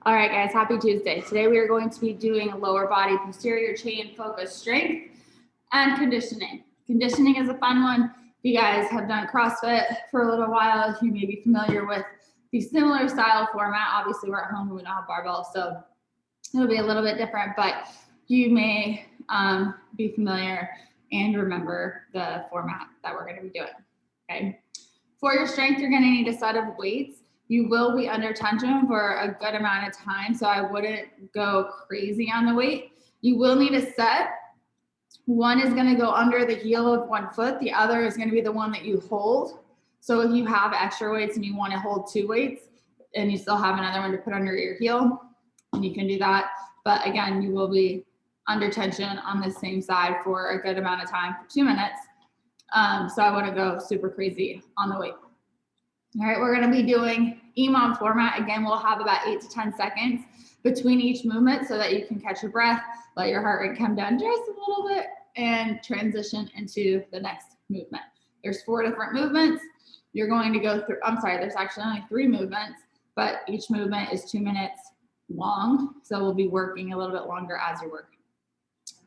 All right, guys, happy Tuesday. Today we are going to be doing a lower body posterior chain focus strength and conditioning. Conditioning is a fun one. If you guys have done CrossFit for a little while, you may be familiar with the similar style format. Obviously, we're at home and we don't have barbells, so it'll be a little bit different, but you may be familiar and remember the format that we're going to be doing, okay? For your strength, you're going to need a set of weights. You will be under tension for a good amount of time, so I wouldn't go crazy on the weight. You will need a set. One is going to go under the heel of one foot. The other is going to be the one that you hold. So if you have extra weights and you want to hold two weights and you still have another one to put under your heel, you can do that. But again, you will be under tension on the same side for a good amount of time, for 2 minutes. So I wouldn't go super crazy on the weight. All right, we're going to be doing EMOM format. Again, we'll have about 8 to 10 seconds between each movement so that you can catch your breath, let your heart rate come down just a little bit, and transition into the next movement. There's 4 different movements. You're going to go through, there's actually only 3 movements, but each movement is 2 minutes long. So we'll be working a little bit longer as you're working.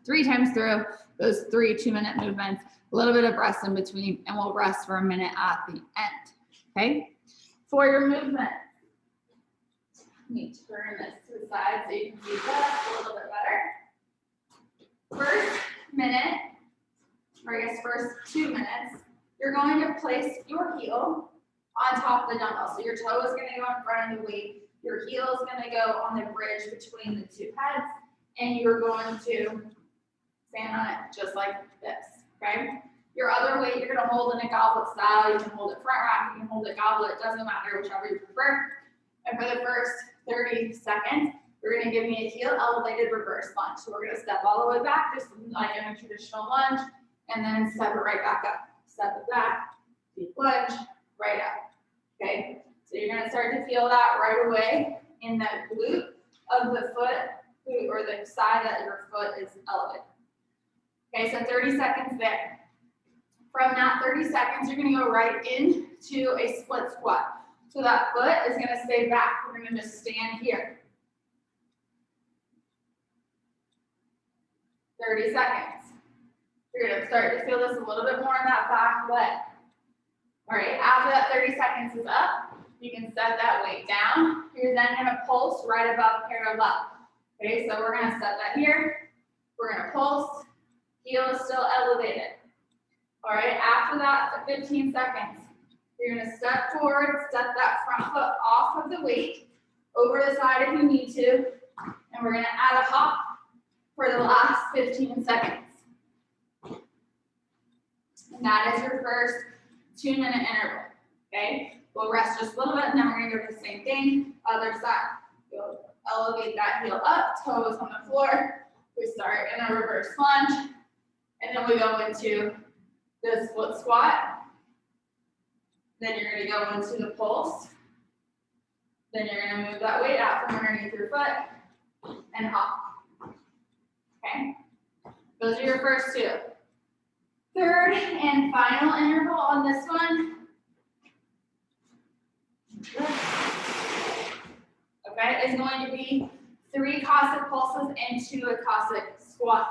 3 times through those 3 2-minute movements, a little bit of rest in between, and we'll rest for a minute at the end. Okay, for your movement, let me turn this to the side so you can see that a little bit better. First minute, or I guess first 2 minutes, you're going to place your heel on top of the dumbbell. So your toe is going to go in front of the weight, your heel is going to go on the bridge between the 2 heads, and you're going to stand on it just like this, okay? Your other weight, you're going to hold in a goblet style. You can hold it front rack, you can hold it goblet, it doesn't matter, whichever you prefer. And for the first 30 seconds, you're going to give me a heel elevated reverse lunge. So we're going to step all the way back, just like in a traditional lunge, and then step it right back up. Step it back, deep lunge, right up. Okay, so you're going to start to feel that right away in the glute of the foot, or the side that your foot is elevated. Okay, so 30 seconds there. From that 30 seconds, you're going to go right into a split squat. So that foot is going to stay back. We're going to just stand here. 30 seconds. You're going to start to feel this a little bit more in that back leg. All right, after that 30 seconds is up, you can set that weight down. You're then going to pulse right above parallel. Okay, so we're going to set that here. We're going to pulse. Heel is still elevated. All right, after that, 15 seconds, you're going to step forward, step that front foot off of the weight, over the side if you need to, and we're going to add a hop for the last 15 seconds. And that is your first 2-minute interval, okay? We'll rest just a little bit, and then we're going to do the same thing, other side. You'll elevate that heel up, toes on the floor. We start in a reverse lunge, and then we go into the split squat. Then you're going to go into the pulse. Then you're going to move that weight out from underneath your foot and hop. Okay? Those are your first 2. Third and final interval on this one. Okay, is going to be 3 Cossack pulses into a Cossack squat.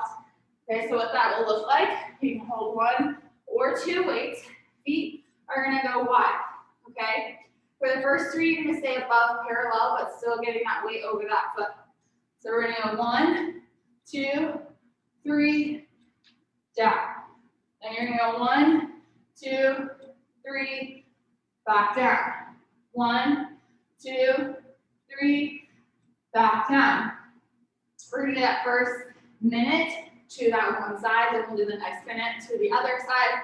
Okay, so what that will look like, you can hold 1 or 2 weights. Feet are going to go wide, okay? For the first 3, you're going to stay above parallel, but still getting that weight over that foot. So we're going to go 1, 2, 3, down. Then you're going to go 1, 2, 3, back down. 1, 2, 3, back down. We're going to do that first minute to that one side, then we'll do the next minute to the other side.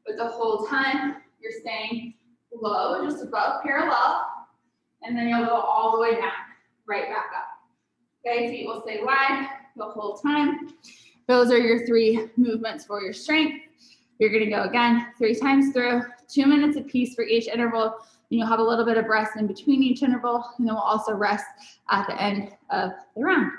But the whole time, you're staying low, just above parallel, and then you'll go all the way down, right back up. Okay, feet will stay wide the whole time. Those are your 3 movements for your strength. You're going to go again 3 times through, 2 minutes apiece for each interval. And you'll have a little bit of rest in between each interval, and then we'll also rest at the end of the round.